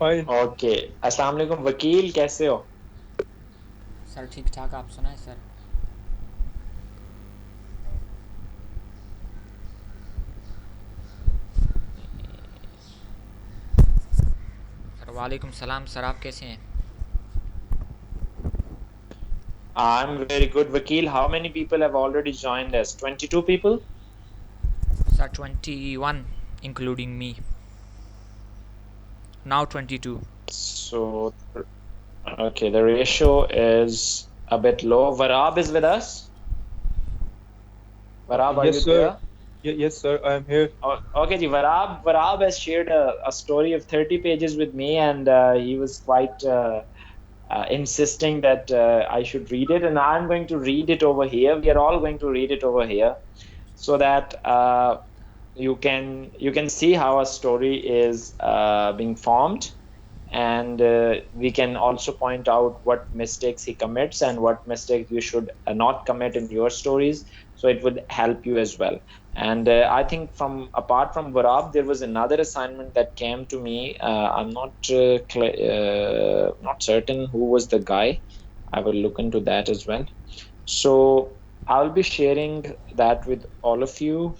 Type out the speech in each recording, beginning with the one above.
Fine. Okay. अस्सलाम वालेकुम वकील, कैसे हो? सर ठीक ठाक। आप सुनाएं सर। सर वालेकुम सलाम। सर आप कैसे हैं? I'm very good. Vakil, how many people have already joined us? 22 people? Sir 21 including me. Now 22। So, okay, the ratio is a bit low. Varab is with us. Varab, are Yes, you sir. there? Yes, sir. I am here. Okay, ji, Varab has shared a story of 30 pages with me, and he was quite insisting that I should read it, and I'm going to read it over here. We are all going to read it over here so that you can see how a story is being formed, and we can also point out what mistakes he commits and what mistakes you should not commit in your stories, so it would help you as well. And I think from apart from Varab, there was another assignment that came to me. I'm not certain who was the guy. I will look into that as well. So I'll be sharing that with all of you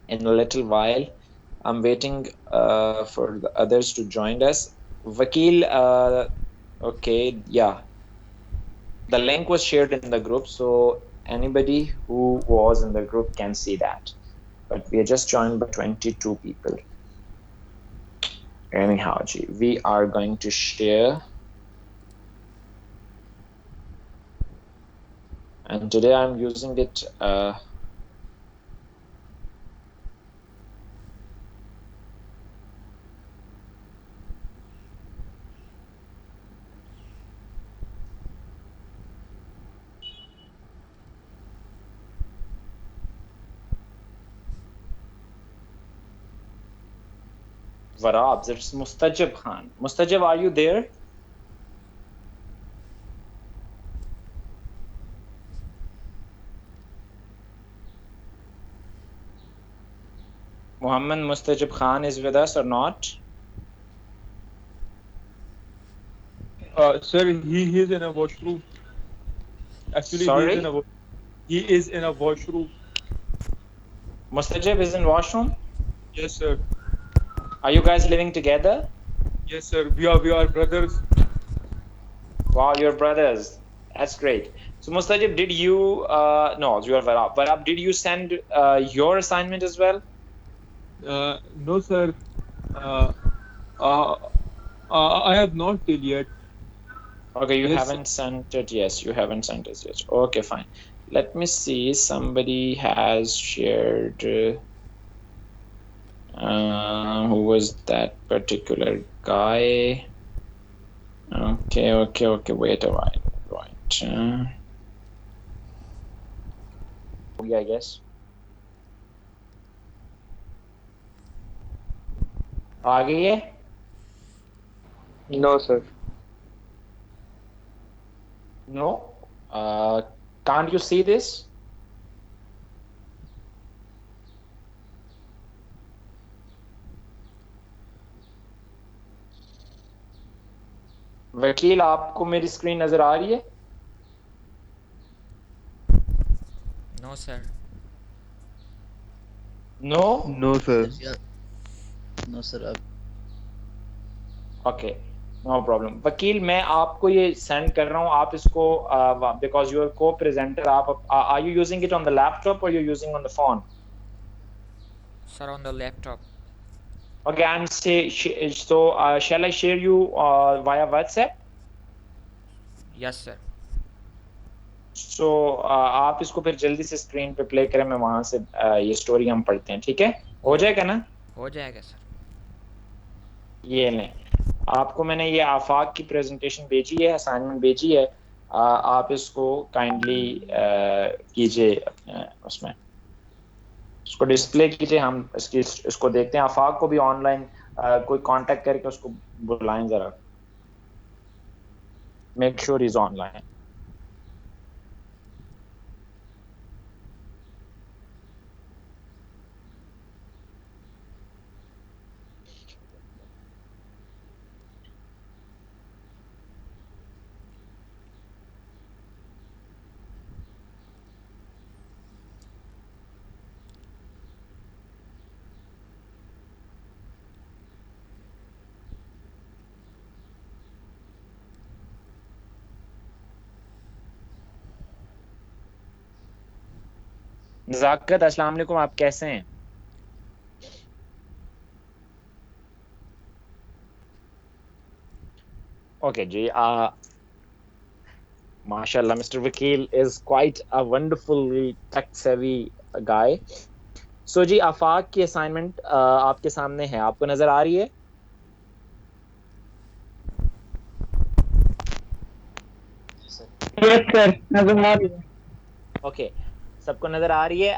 in a little while. I'm waiting for the others to join us. Vakil, okay, yeah. The link was shared in the group, so anybody who was in the group can see that. But we are just joined by 22 people. Anyhow, Ji, we are going to share. And today I'm using it. Varabs, it's Mustajab Khan. Mustajab, are you there? Muhammad Mustajab Khan is with us or not? Sir, he is in a washroom. Actually, Sorry? he is in a washroom. Mustajab is in washroom? Yes, sir. Are you guys living together? Yes, sir. We are brothers. Wow, you're brothers. That's great. So Mustajab, did you no, you're Varab. Varab, did you send your assignment as well? No, sir. Uh, uh, I have not till yet. Okay, you Yes, sir. haven't sent it. Yes, you haven't sent it yet. Okay, fine. Let me see. Somebody has shared. Who was that particular guy? Okay, okay, okay. Wait a while. Right. I guess. आ गई है? No, sir. No. Can't you see this? वकील, आपको मेरी screen नजर आ रही है? No sir. No? No, sir. Yes, yeah. No, sir. Okay, no problem. Wakeel, मैं आपको ये सेंड कर रहा हूँ, आप इसको because you are co-presenter, आप are you using it on the laptop or you using on the phone? Sir on the laptop. Okay, and say, so shall I share you via WhatsApp? Yes sir. So आप इसको फिर जल्दी से screen पे play करें, मैं वहां से ये स्टोरी हम पढ़ते हैं, ठीक है? हो ओके। जाएगा ना? हो जाएगा सर। ये लें, आपको मैंने ये आफाक की प्रेजेंटेशन भेजी है, असाइनमेंट भेजी है। आप इसको काइंडली कीजिए अपने उसमें, इसको डिस्प्ले कीजिए, हम इसको देखते हैं। आफाक को भी ऑनलाइन कोई कांटेक्ट करके उसको बुलाएं जरा, मेक श्योर इज ऑनलाइन। नज़ाकत, अस्सलाम वालेकुम, आप कैसे हैं? ओके जी, माशाल्लाह मिस्टर वकील is quite a wonderfully tech savvy गाय। सो जी, आफाक की असाइनमेंट आपके सामने है, आपको नजर आ रही है? यस सर, नजर आ रही है। ओके, सबको नजर आ रही है।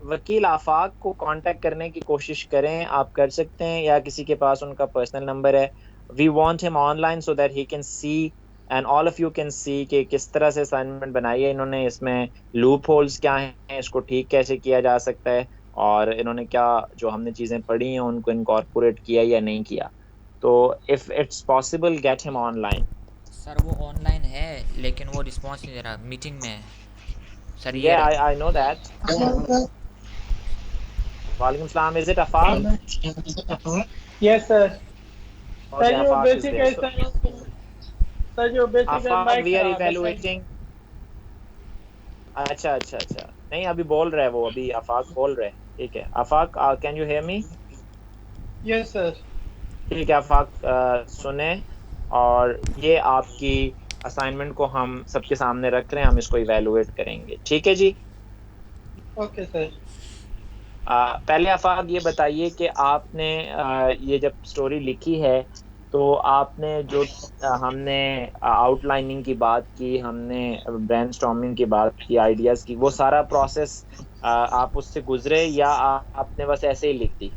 वकील आफाक को कांटेक्ट करने की कोशिश करें, आप कर सकते हैं, या किसी के पास उनका पर्सनल नंबर है। We want him online so that he can see and all of you can see कि किस तरह से असाइनमेंट बनाई है इन्होंने, इसमें लूप होल्स क्या हैं, इसको ठीक कैसे किया जा सकता है, और इन्होंने क्या जो हमने चीजें पढ़ी हैं उनको इनकॉर्पोरेट किया या नहीं किया। तो if it's possible, get him online. Sir वो ऑनलाइन है लेकिन वो रिस्पांस नहीं दे रहा, मीटिंग में है सर। ये या रहा। I know that. वालेकुम सलाम, is it Afaq? Yes sir. Okay, sir जो आफाक इज बेसिक देयर। है सर जो बेसिक है आफाक, माइक वी आर खराब है सर। इवेलुएटिंग। अच्छा अच्छा अच्छा, नहीं अभी बोल रहा है वो, अभी आफाक बोल रहे हैं। ठीक है Afaq, can you hear me? Yes sir. ठीक है आफाक, सुने, और ये आपकी असाइनमेंट को हम सबके सामने रख रहे हैं, हम इसको इवेलुएट करेंगे, ठीक है जी। Okay sir. पहले आफाक ये बताइए कि आपने ये जब स्टोरी लिखी है तो आपने जो हमने आउटलाइनिंग की बात की, हमने ब्रेनस्टॉर्मिंग की बात की, आइडियाज की, वो सारा प्रोसेस आप उससे गुजरे या आपने बस ऐसे ही लिख दी?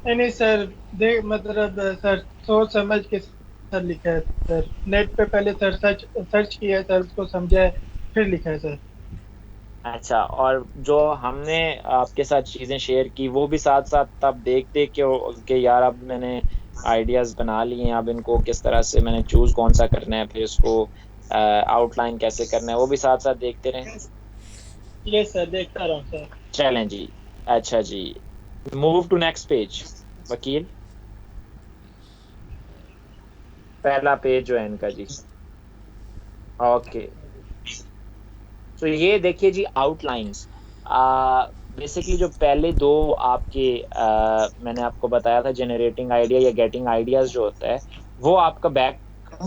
नहीं नहीं सर, देख मतलब सर सोच समझ के सर लिखा है सर। नेट पे पहले सर सर्च सर्च किया है सर, उसको समझा है, फिर लिखा है सर। अच्छा, और जो हमने आपके साथ चीजें शेयर की वो भी साथ साथ तब देख देख के यार अब मैंने आइडियाज बना लिए हैं, अब इनको किस तरह से मैंने चूज कौन सा करना है, फिर इसको आउटलाइन कैसे करना है, वो भी साथ साथ देखते रहें। यस सर, देखता रहा हूँ सर। चलें जी। अच्छा जी, मूव टू नेक्स्ट पेज। वकील, पहला पेज जो है इनका जी। ओके, तो ये देखिए जी, आउटलाइंस। बेसिकली जो पहले दो आपके मैंने आपको बताया था, जनरेटिंग आइडिया या गेटिंग आइडियाज जो होता है, वो आपका बैक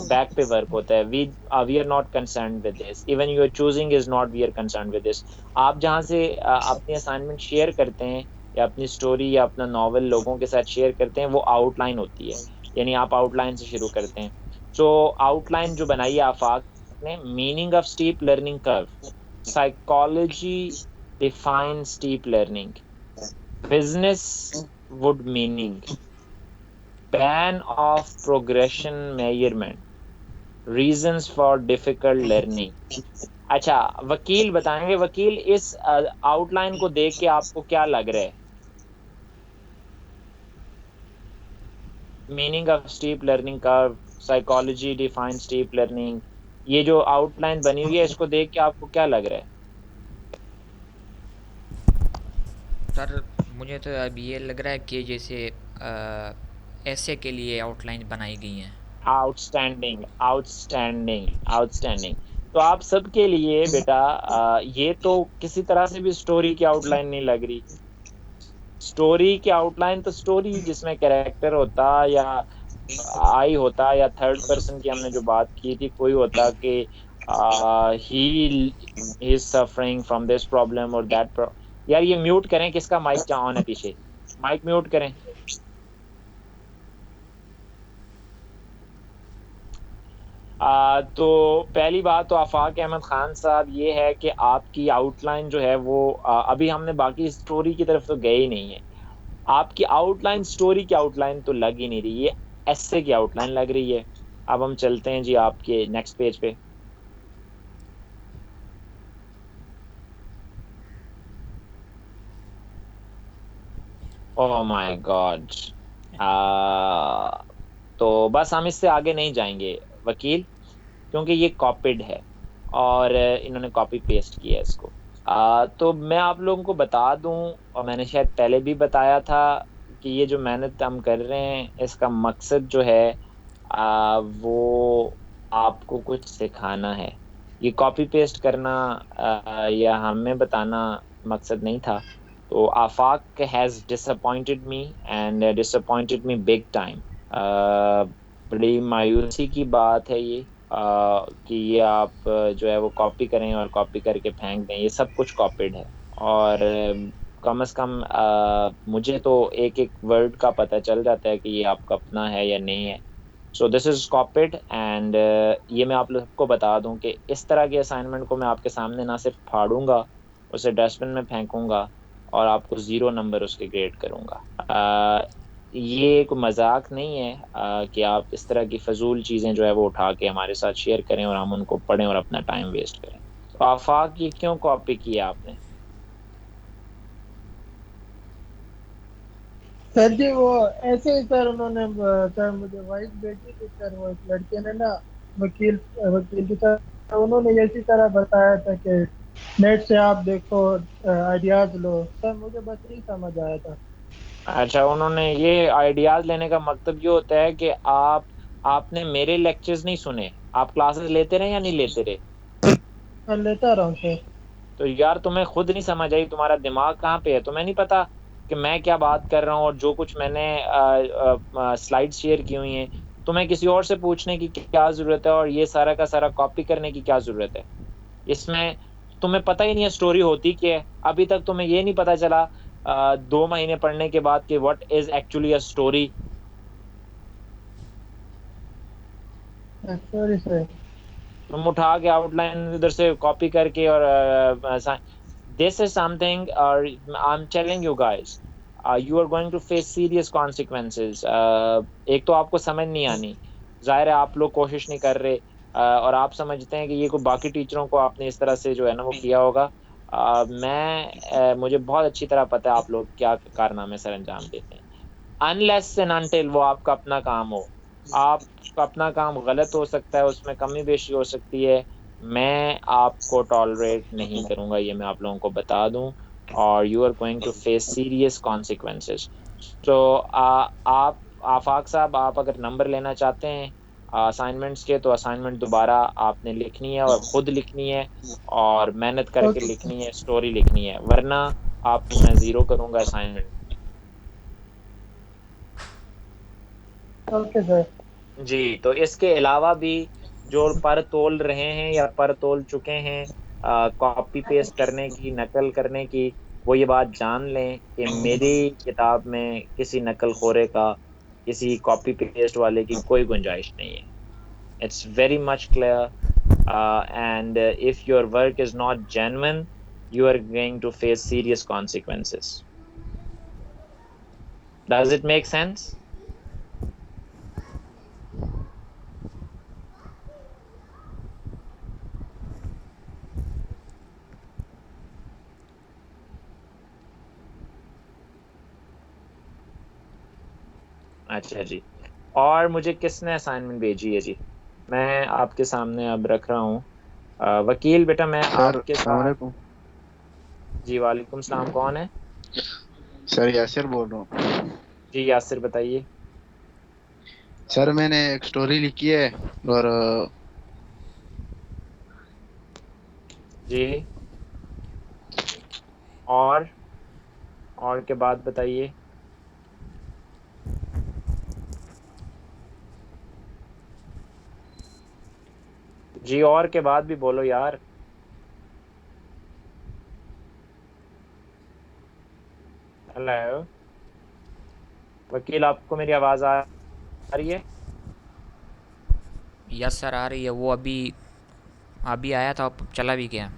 बैक पे वर्क होता है। We are not concern with this, even your choosing is not, we are concern with this. आप जहाँ से अपनी असाइनमेंट शेयर करते हैं या अपनी स्टोरी या अपना नॉवल लोगों के साथ शेयर करते हैं, वो आउटलाइन होती है, यानी आप आउटलाइन से शुरू करते हैं। सो आउटलाइन जो बनाई है आफाक ने, meaning of steep learning curve, psychology defines steep learning, business would meaning, ban of progression measurement, reasons for difficult learning। अच्छा, वकील बताएंगे, वकील इस आउटलाइन को देख के आपको क्या लग रहा है? Meaning of steep learning curve, psychology define steep learning, ये जो आउटलाइन बनी हुई है इसको देख के आपको क्या लग रहा है? सर मुझे तो अब ये लग रहा है कि जैसे ऐसे के लिए आउटलाइन बनाई गई हैं। Outstanding, outstanding, outstanding. तो आप सबके लिए बेटा, ये तो किसी तरह से भी स्टोरी की आउटलाइन नहीं लग रही। स्टोरी की आउटलाइन तो स्टोरी जिसमें कैरेक्टर होता, या आई होता, या थर्ड पर्सन की हमने जो बात की थी कोई होता कि he is suffering from this problem और दैट। यार ये म्यूट करें, किसका माइक ऑन है पीछे? माइक म्यूट करें। तो पहली बात तो आफाक अहमद खान साहब ये है कि आपकी आउटलाइन जो है वो अभी हमने बाकी स्टोरी की तरफ तो गए ही नहीं है। आपकी आउटलाइन स्टोरी की आउटलाइन तो लग ही नहीं रही, ये ऐसे की आउटलाइन लग रही है। अब हम चलते हैं जी आपके नेक्स्ट पेज पे। Oh my God. तो बस हम इससे आगे नहीं जाएंगे वकील, क्योंकि ये कॉपीड है और इन्होंने कॉपी पेस्ट किया है इसको। तो मैं आप लोगों को बता दूं, और मैंने शायद पहले भी बताया था, कि ये जो मेहनत हम कर रहे हैं इसका मकसद जो है वो आपको कुछ सिखाना है। ये कॉपी पेस्ट करना या हमें बताना मकसद नहीं था। तो Afaq has disappointed me and disappointed me big time. बड़ी मायूसी की बात है ये, कि ये आप जो है वो कॉपी करें और कॉपी करके फेंक दें। ये सब कुछ कॉपीड है। और कम से कम मुझे तो एक एक वर्ड का पता चल जाता है कि ये आपका अपना है या नहीं है। So this is copied and ये मैं आप लोग को बता दूं कि इस तरह के असाइनमेंट को मैं आपके सामने ना सिर्फ फाड़ूंगा, उसे डस्टबिन में फेंकूंगा और आपको 0 नंबर उसके ग्रेड करूंगा। ये कोई मजाक नहीं है कि आप इस तरह की फजूल चीज़ें जो है वो उठा के हमारे साथ शेयर करें और हम उनको पढ़ें और अपना टाइम वेस्ट करें। तो आफाक, ये क्यों कॉपी किया आपने? सर जी वो ऐसे ही सर उन्होंने सर मुझे वाइस भेजी थी सर, वो एक लड़के ने ना, वकील वकील की तरह उन्होंने इसी तरह बताया था कि नेट से आप देखो, आइडियाज लो। सर मुझे बस यही समझ आया था। अच्छा, उन्होंने ये आइडियाज लेने का मतलब ये होता है कि आपने मेरे लेक्चर्स नहीं सुने, आप क्लासेस लेते रहे या नहीं लेते रहे? मैं लेता रहा हूँ सर। तो यार तुम्हें खुद नहीं समझ आई, तुम्हारा दिमाग कहाँ पे है? तुम्हें नहीं पता कि मैं क्या बात कर रहा हूँ और जो कुछ मैंने स्लाइड शेयर की हुई हैं, तुम्हें किसी और से पूछने की क्या जरूरत है और ये सारा का सारा कॉपी करने की क्या जरूरत है इसमें? तुम्हें पता ही नहीं है स्टोरी होती क्या है। अभी तक तुम्हें ये नहीं पता चला 2 महीने पढ़ने के बाद कि what is actually a story. Sorry sir. तुम उठा के आउटलाइन इधर से कॉपी करके और this is something I am telling you guys, you are going to face serious consequences. एक तो आपको समझ नहीं आनी, जाहिर है आप लोग कोशिश नहीं कर रहे, और आप समझते हैं कि ये कोई बाकी टीचरों को आपने इस तरह से जो है ना वो किया होगा। मुझे बहुत अच्छी तरह पता है आप लोग क्या कारनामे सर अंजाम देते हैं। अनलेस एंड अनटिल वो आपका अपना काम हो, आपका अपना काम गलत हो सकता है, उसमें कमी बेशी हो सकती है, मैं आपको टॉलरेट नहीं करूंगा, ये मैं आप लोगों को बता दूं। और you are going to face serious consequences. तो आप आफाक साहब, आप अगर नंबर लेना चाहते हैं असाइनमेंट्स के, तो असाइनमेंट दोबारा आपने लिखनी है और खुद लिखनी है और मेहनत करके ओके लिखनी है, स्टोरी लिखनी है, वरना आपको मैं 0 करूंगा असाइनमेंट। Okay sir. जी, तो इसके अलावा भी जो पर तोल रहे हैं या पर तोल चुके हैं कॉपी पेस्ट करने की, नकल करने की, वो ये बात जान लें कि मेरी किताब में किसी नकलखोरे का, किसी कॉपी पेस्ट वाले की कोई गुंजाइश नहीं है। It's very much clear, and if your work is not genuine, you are going to face serious consequences. Does it make sense? अच्छा जी। और मुझे किसने असाइनमेंट भेजी है जी? मैं आपके सामने अब रख रहा हूँ। वकील बेटा, मैं सर आपके अस्सलाम साथ। वालेकुम। जी वालेकुम सलाम, कौन है? सर यासिर बोल रहा हूँ। जी यासिर, बताइए। सर मैंने एक स्टोरी लिखी है और जी, और और के बाद बताइए। जी, और के बाद भी बोलो यार। हेलो वकील, आपको मेरी आवाज़ आ रही है? यस सर, आ रही है। वो अभी अभी आया था, अब चला भी गया।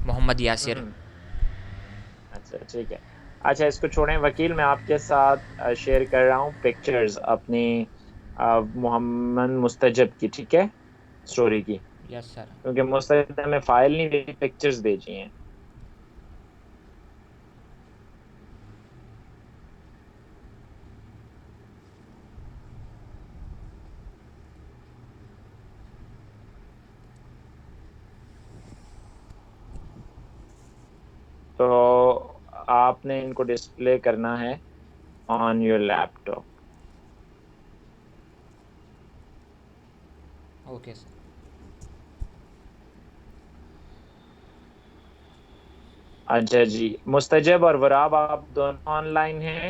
मोहम्मद यासिर। हम्म। अच्छा ठीक है। अच्छा, इसको छोड़ें वकील, मैं आपके साथ शेयर कर रहा हूँ पिक्चर्स अपनी मोहम्मद मुस्तजब की, ठीक है, स्टोरी की। Yes sir. क्योंकि मुस्तजब में फाइल नहीं भेजी, पिक्चर्स भेजी हैं। तो आपने इनको डिस्प्ले करना है on your laptop. Okay sir. अच्छा जी, मुस्तजब और वराब आप दोनों ऑनलाइन हैं?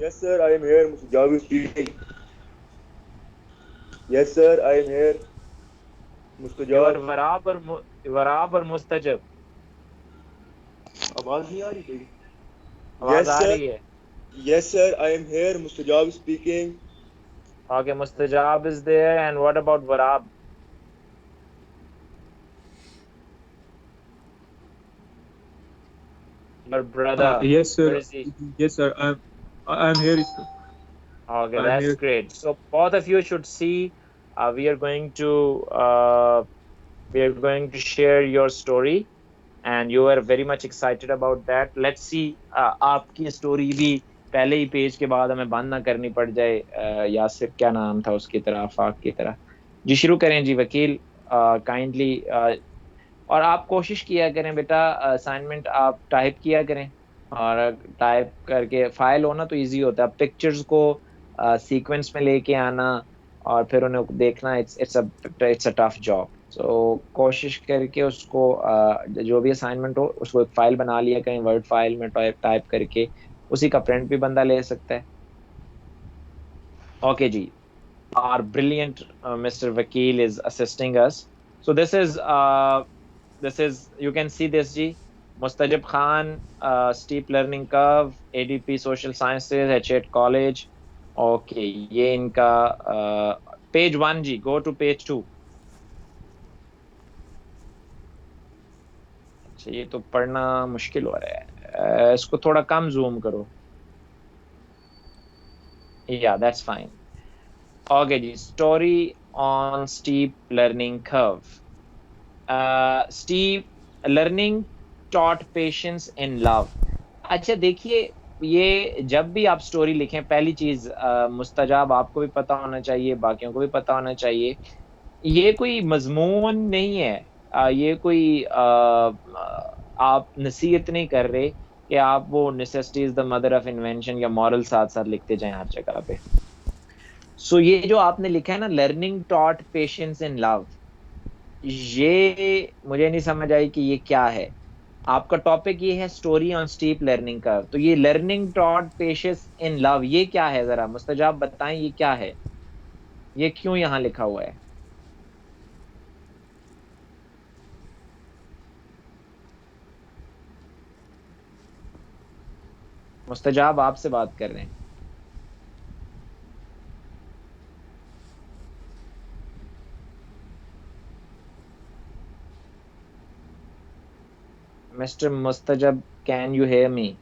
Yes, sir, I am here. Mustajab is speaking. Yes, sir, I am here. Your Mustajab. वराब और मुस्तजब, आवाज नहीं आ रही कोई? आवाज Yes, आ sir. रही है? Yes, sir, I am here. Mustajab is speaking. Okay, Mustajab is there and what about Warab? Your brother, Yes, where sir. Is he? Yes, sir. I'm here. Sir. Okay, I'm that's here. great. So both of you should see. We are going to share your story, and you are very much excited about that. Let's see. आपकी story भी पहले ही page के बाद हमें बंद ना करनी पड़ जाए। यासिर क्या नाम था उसकी तरह, आफाक की तरह। जी शुरू करें जी वकील, काइंडली। और आप कोशिश किया करें बेटा, असाइनमेंट आप टाइप किया करें, और टाइप करके फाइल होना तो इजी होता है। पिक्चर्स को सीक्वेंस में लेके आना और फिर उन्हें देखना, इट्स अ टफ जॉब। सो कोशिश करके उसको जो भी असाइनमेंट हो उसको एक फाइल बना लिया करें, वर्ड फाइल में टाइप टाइप करके। उसी का प्रिंट भी बंदा ले सकता है। Okay ji, our brilliant Mr. Vakil is assisting us. So this is, you can see this ji, Mustajab Khan, steep learning curve, ADP social sciences, H8 college. Okay, ये इनका page 1 ji, go to page 2। अच्छा, ये तो पढ़ना मुश्किल हो रहा है, इसको थोड़ा कम जूम करो। Yeah, that's fine. Okay ji, story on steep learning curve. Steve, learning taught patience in love. अच्छा देखिए, ये जब भी आप स्टोरी लिखें, पहली चीज मुस्तजाब आपको भी पता होना चाहिए, बाकियों को भी पता होना चाहिए, ये कोई मजमून नहीं है। ये कोई आप नसीहत नहीं कर रहे कि आप वो necessity is the mother of invention या मॉरल साथ साथ लिखते जाएं हर जगह पे। सो ये जो आपने लिखा है ना, learning taught patience in love, ये मुझे नहीं समझ आई कि ये क्या है। आपका टॉपिक ये है story on steep learning curve, तो ये learning taught patience in love ये क्या है? जरा मुस्तजाब बताएं, ये क्या है? ये क्यों यहाँ लिखा हुआ है? मुस्तजाब आपसे बात कर रहे हैं। Mister Mustajab, can you hear me?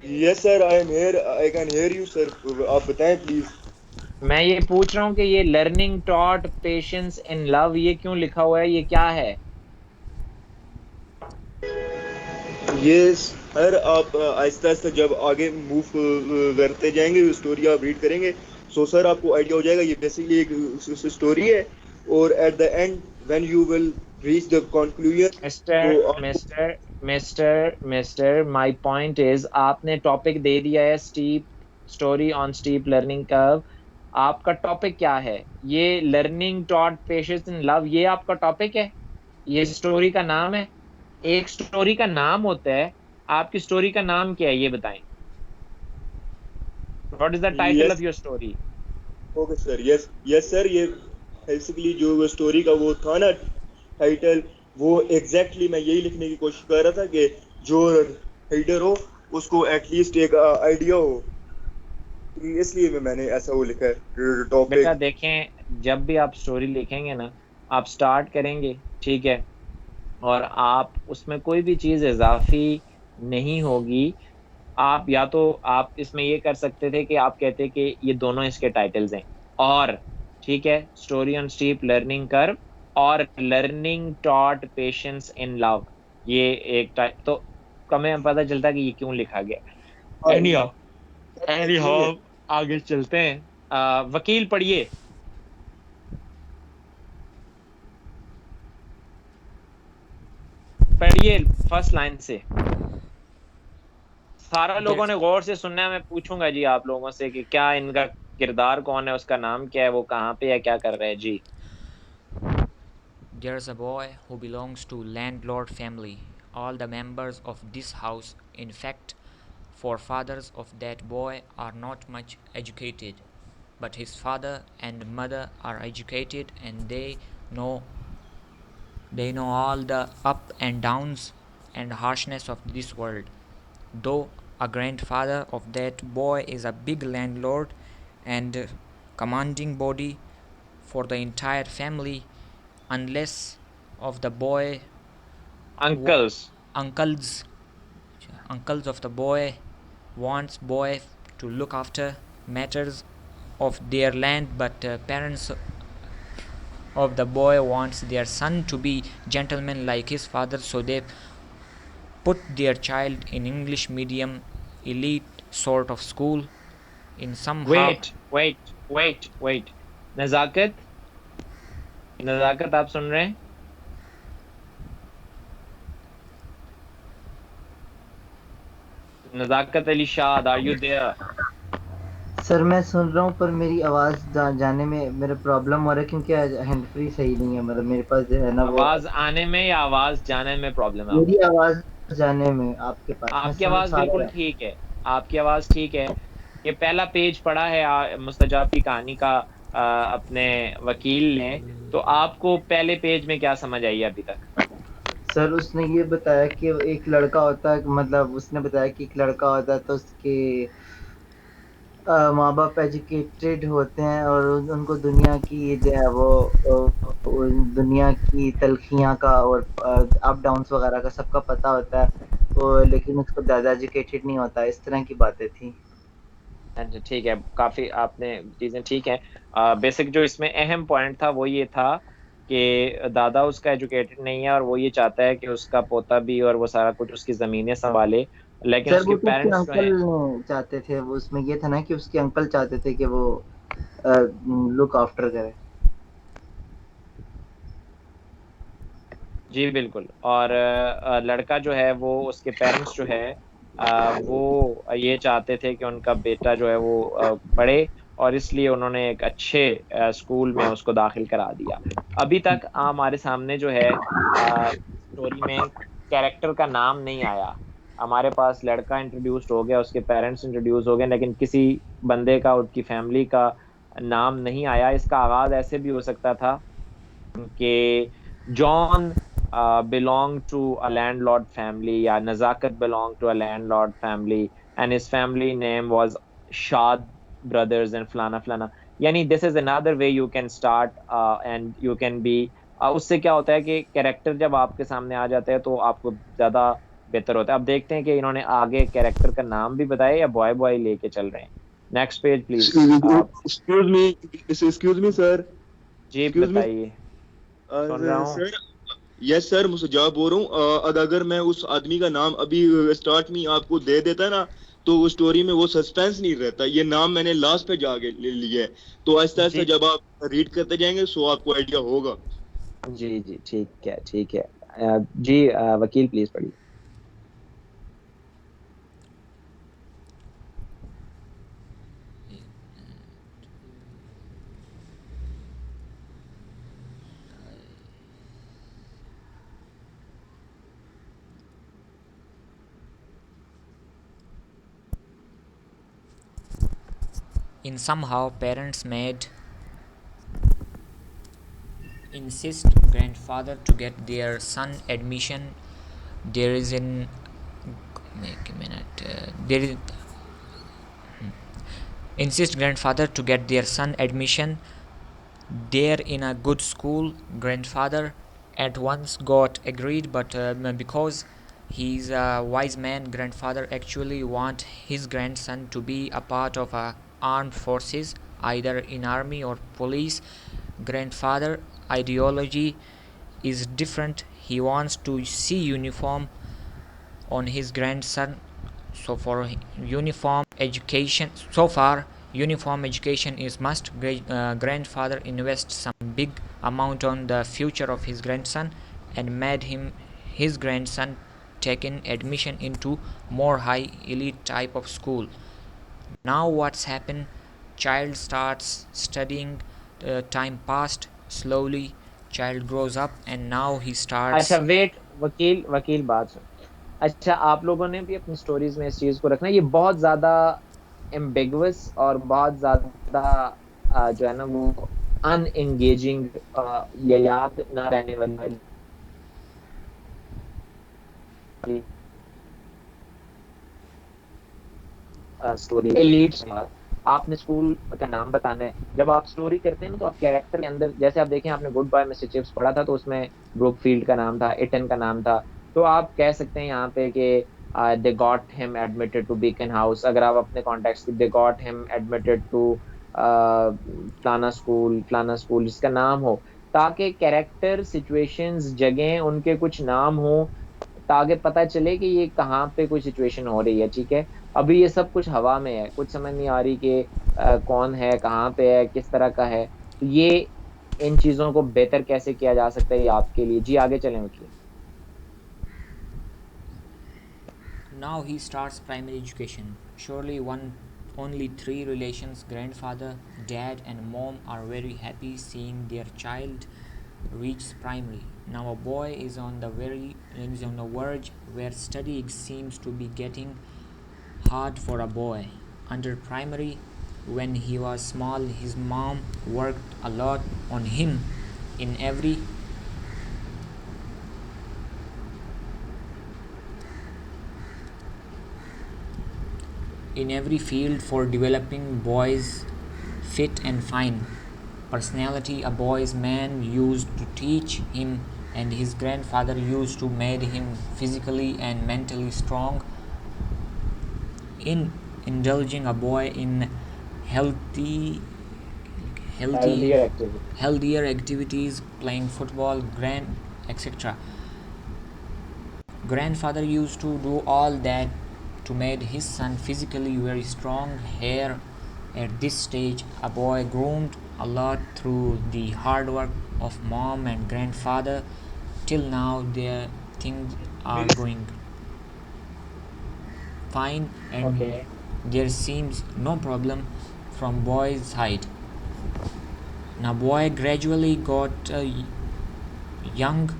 Yes, sir, I am here. I can hear you, sir. आप बताएं प्लीज। मैं ये पूछ रहा हूँ कि ये learning taught patience in love ये क्यों लिखा हुआ है, ये क्या है? ये सर आप आहिस्ता आहिस्ता जब आगे मूव करते जाएंगे, स्टोरी आप रीड करेंगे, सो सर आपको आइडिया हो जाएगा ये बेसिकली एक स्टोरी है, और at the end when you will reach the conclusion mister तो mister mister mister my point is, आपने टॉपिक दे दिया है steep, story on steep learning curve. आपका टॉपिक क्या है? ये learning taught patience in love ये आपका टॉपिक है? ये स्टोरी का नाम है? एक स्टोरी का नाम होता है, आपकी स्टोरी का नाम क्या है ये बताएं। What is the title of yes your story? Okay sir, yes yes sir, ये बेसिकली जो स्टोरी का वो था ना टाइटल, वो एग्जैक्टली मैं यही लिखने की कोशिश कर रहा था कि जो रीडर हो उसको एटलीस्ट एक आइडिया हो, इसलिए मैंने ऐसा वो लिखा है बेटा टॉपिक। देखें, जब भी आप स्टोरी लिखेंगे ना, आप स्टार्ट करेंगे, ठीक है, और आप उसमें कोई भी चीज़ इजाफी नहीं होगी। आप या तो आप इसमें ये कर सकते थे कि आप कहते कि ये दोनों इसके टाइटल्स हैं, और ठीक है, story on steep learning curve और learning taught patience in love, ये एक टाइप तो हमें पता चलता कि ये क्यों लिखा गया। एनी हाउ, एनी हाउ, आगे चलते हैं। वकील पढ़िए। पढ़िए फर्स्ट लाइन से। सारा लोगों ने गौर से सुनना है, मैं पूछूंगा जी आप लोगों से कि क्या इनका किरदार कौन है, उसका नाम क्या है, वो कहाँ पे है, क्या कर रहे हैं जी। There's a boy who belongs to landlord family. All the members of this house, in fact, forefathers of that boy, are not much educated. But his father and mother are educated, and know they know all the up and downs and harshness of this world. Though a grandfather of that boy is a big landlord and commanding body for the entire family, unless of the boy Uncles. uncles uncles of the boy wants boy to look after matters of their land, but parents of the boy wants their son to be gentleman like his father, so they put their child in English medium elite sort of school in somehow. Wait. नजाकत नजाकत आप सुन रहे हैं? नजाकत अली शाद, are you there? Sir मैं सुन रहा हूँ पर मेरी आवाज जाने में मेरा प्रॉब्लम हो रहा है क्योंकि आज हैंड फ्री सही नहीं है, मतलब मेरे पास जो है ना वो आवाज आने में या आवाज जाने में प्रॉब्लम है? मेरी आवाज जाने में आपके पास आपकी आवाज बिल्कुल ठीक है, आपकी आवाज ठीक है। ये पहला पेज पढ़ा है मुस्तजाब की कहानी का अपने वकील ने, तो आपको पहले पेज में क्या समझ आई अभी तक? सर उसने ये बताया कि एक लड़का होता है, मतलब उसने बताया कि एक लड़का होता है तो उसके माँ बाप एजुकेटेड होते हैं और उनको दुनिया की जो है वो दुनिया की तलखियाँ का और अप डाउन्स वगैरह का सबका पता होता है, तो लेकिन उसको ज़्यादा एजुकेटेड नहीं होता। इस तरह की बातें थी। अच्छा ठीक है, काफी आपने चीजें ठीक है। बेसिक जो इसमें अहम पॉइंट था वो ये था कि दादा उसका एजुकेटेड नहीं है और वो ये चाहता है कि उसका पोता भी और वो सारा कुछ उसकी जमीनें संभाले, लेकिन सर उसके वो तो उसके पेरेंट्स जो हैं अंकल चाहते थे, वो उसमें ये था ना कि उसके अंकल चाहते थे कि वो लुक आफ्टर करे। जी बिल्कुल। और लड़का जो है वो उसके पेरेंट्स जो है वो ये चाहते थे कि उनका बेटा जो है वो पढ़े, और इसलिए उन्होंने एक अच्छे स्कूल में उसको दाखिल करा दिया। अभी तक हमारे सामने जो है स्टोरी में कैरेक्टर का नाम नहीं आया। हमारे पास लड़का इंट्रोड्यूस्ड हो गया, उसके पेरेंट्स इंट्रोड्यूस हो गए, लेकिन किसी बंदे का, उसकी फैमिली का नाम नहीं आया। इसका आगाज ऐसे भी हो सकता था कि John belonged to a landlord family, या Nazakat belonged to a landlord family and his family name was Shad brothers and flana flana। यानी this is another way you can start and you can be उससे क्या होता है कि character जब आपके सामने आ जाते हैं तो आपको ज्यादा बेहतर होता है। अब देखते हैं कि इन्होंने आगे कैरेक्टर का नाम भी बताया या बॉय बॉय लेके चल रहे हैं। Next page please. Excuse me sir. जी बताइए, सुन रहा हूँ। सर यस सर, मुस्तजाब बोल रहा हूँ। अगर मैं उस आदमी का नाम अभी स्टार्ट में आपको दे देता ना तो वो स्टोरी में वो सस्पेंस नहीं रहता। ये नाम मैंने लास्ट पे जाके ले लिया है, तो आहिस्ता आहिस्ता जब आप रीड करते जाएंगे सो आपको आइडिया होगा। जी जी ठीक है ठीक है। जी वकील प्लीज पढ़िए। In somehow parents made insist grandfather to get their son admission. There is in make a minute there is insist grandfather to get their son admission there in a good school. Grandfather at once got agreed, but because he's a wise man, grandfather actually want his grandson to be a part of a armed forces, either in army or police. Grandfather ideology is different. He wants to see uniform on his grandson. So for uniform education, so far uniform education is must. Grandfather invests some big amount on the future of his grandson and made his grandson taken admission into more high elite type of school. Now what's happened? Child starts studying, time passed slowly. child grows up and now he starts. अच्छा wait, वकील वकील बात सुन। अच्छा, आप लोगों ने भी अपनी स्टोरीज में इस चीज को रखना है, ये बहुत ज्यादा एम्बिगुअस और बहुत ज्यादा जो है ना वो अनएंगेजिंग या याद ना रहने वाली स्टोरी लीड। आपने स्कूल का नाम बताना है। जब आप स्टोरी करते हैं ना तो आप कैरेक्टर के अंदर, जैसे आप देखें आपने गुड बाय मिस्टर चिप्स पढ़ा था तो उसमें ब्रुकफील्ड का नाम था, इटन का नाम था, तो आप कह सकते हैं यहाँ पे कि they got him admitted to Beacon House. अगर आप अपने context they got him admitted to फलाना स्कूल जिसका नाम हो, ताकि कैरेक्टर सिचुएशंस जगह उनके कुछ नाम हो, ताकि पता चले कि ये कहाँ पे कोई सिचुएशन हो रही है। ठीक है, अभी ये सब कुछ हवा में है, कुछ समझ नहीं आ रही कि कौन है, कहाँ पे है, किस तरह का है। तो ये इन चीजों को बेहतर कैसे किया जा सकता है ये आपके लिए। जी आगे चलें वकील। Now he starts primary education. Surely only three relations, grandfather, dad and mom, are very happy seeing their child reach primary. Now a boy is on the verge where studying seems to be getting hard for a boy. Under primary, when he was small, his mom worked a lot on him in every field for developing boys fit and fine personality. A boy's man used to teach him, and his grandfather used to made him physically and mentally strong. In indulging a boy in healthier activities, playing football, etc. Grandfather used to do all that to make his son physically very strong. Here, at this stage, a boy groomed a lot through the hard work of mom and grandfather. Till now, their things are going fine, and there seems no problem from boy's side. Now, boy gradually got a young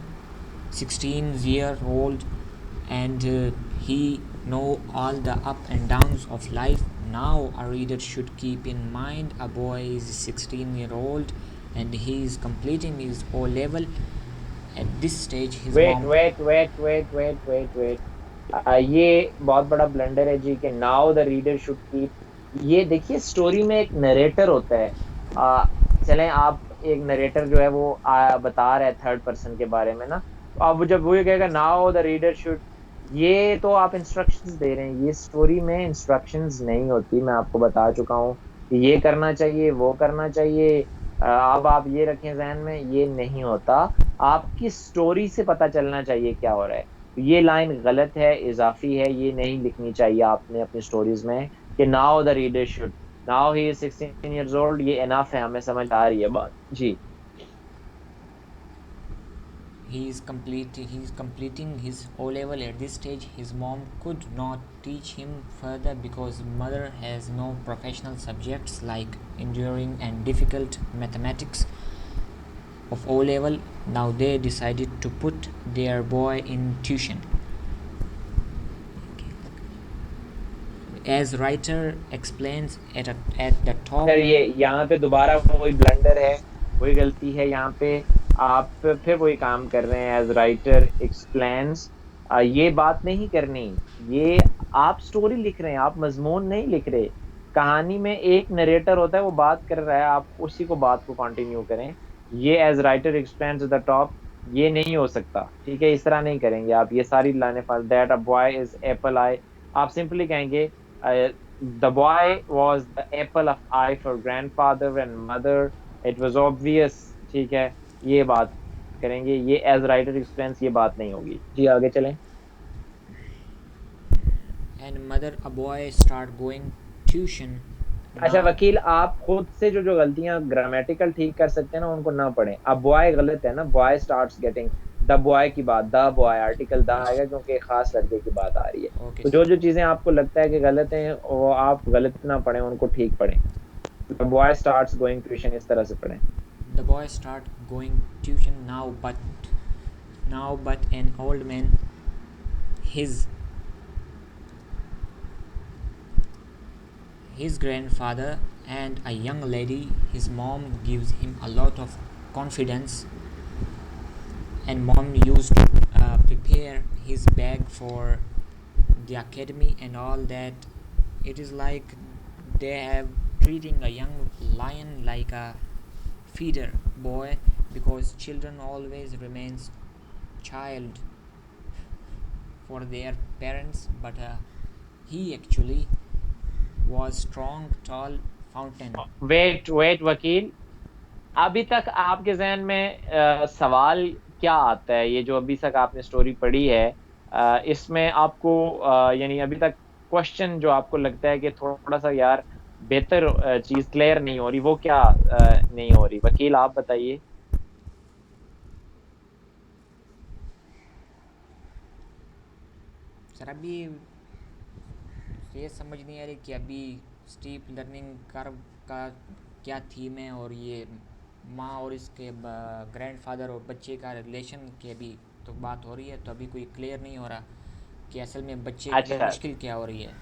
16-year-old, and he know all the up and downs of life. Now a reader should keep in mind a boy is 16-year-old and he is completing his O level. At this stage his wait, mom ये बहुत बड़ा blunder है जी कि now the reader should keep. ये देखिए story में एक narrator होता है। चलें आप एक नरेटर जो है वो बता रहा है थर्ड पर्सन के बारे में ना, तो अब जब वो ये कहेगा नाउ द रीडर शुड, ये तो आप इंस्ट्रक्शंस दे रहे हैं। ये स्टोरी में इंस्ट्रक्शंस नहीं होती, मैं आपको बता चुका हूँ ये करना चाहिए वो करना चाहिए, अब आप ये रखें ज़हन में, ये नहीं होता। आपकी स्टोरी से पता चलना चाहिए क्या हो रहा है। ये लाइन गलत है, इजाफी है, ये नहीं लिखनी चाहिए आपने अपनी स्टोरीज में कि now the reader should, now he is 16 years old. ये इनफ है, हमें समझ आ रही है बात जी। he is completing his O level. At this stage his mom could not teach him further because mother has no professional subjects like enduring and difficult mathematics of O level. Now they decided to put their boy in tuition. As writer explains at the top. ये यहाँ पे दोबारा वही blunder है, वही गलती है। यहाँ पे आप फिर वही काम कर रहे हैं। एज राइटर एक्सप्लेन्स, ये बात नहीं करनी। ये आप स्टोरी लिख रहे हैं, आप मजमून नहीं लिख रहे। कहानी में एक नरेटर होता है, वो बात कर रहा है, आप उसी को बात को कंटिन्यू करें। ये as writer explains at the top, ये नहीं हो सकता। ठीक है, इस तरह नहीं करेंगे आप। ये सारी लाइनें that a boy is apple I, आप सिंपली कहेंगे the boy was the apple of eye for grandfather and mother, it was obvious। ठीक है, ये बात करेंगे। ये एज राइटर एक्सप्लेन्स ये बात नहीं होगी। जी आगे चलें। And mother a boy start going tuition. अच्छा वकील, आप खुद से जो गलतियां ग्रामेटिकल ठीक कर सकते हैं ना उनको ना पढ़ें। अब बॉय गलत है ना, boy starts getting, the boy की बात, द बॉय आर्टिकल द आएगा क्योंकि एक खास लड़के की बात आ रही है। तो जो चीजें आपको लगता है कि गलत हैं वो आप गलत ना पढ़ें, उनको ठीक पढ़ें। The boy starts going tuition इस तरह से पढ़ें। The boy start going tuition now, but an old man, his grandfather, and a young lady, his mom, gives him a lot of confidence, and mom used to prepare his bag for the academy and all that. It is like they have treating a young lion like a feeder boy, because children always remains child for their parents, but he actually was strong, tall fountain. Wait wait Wakeel, अभी तक आपके जहन में सवाल क्या आता है? ये जो अभी तक आपने स्टोरी पढ़ी है, इसमें आपको यानी अभी तक क्वेश्चन जो आपको लगता है कि थोड़ा सा यार बेहतर चीज क्लियर नहीं हो रही, वो क्या नहीं हो रही? वकील आप बताइए। सर अभी ये समझ नहीं आ रही कि अभी स्टीप लर्निंग कर्व का क्या थीम है, और ये माँ और इसके ग्रैंडफादर और बच्चे का रिलेशन की अभी तो बात हो रही है, तो अभी कोई क्लियर नहीं हो रहा कि असल में बच्चे के लिए अच्छा, मुश्किल क्या हो रही है।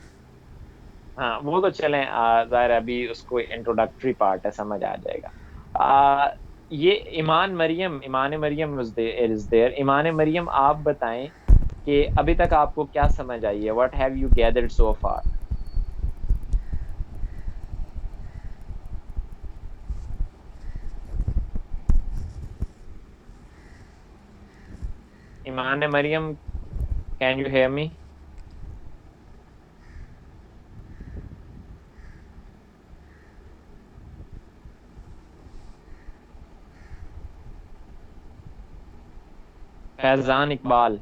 हाँ वो तो चलें, जाहिर है अभी उसको इंट्रोडक्टरी पार्ट है, समझ आ जाएगा। आ, ये ईमान मरियम इज देयर। ईमान मरियम, आप बताएं कि अभी तक आपको क्या समझ आई है? What have you gathered so far? Iman Maryam, can you hear me? Faizan Iqbal,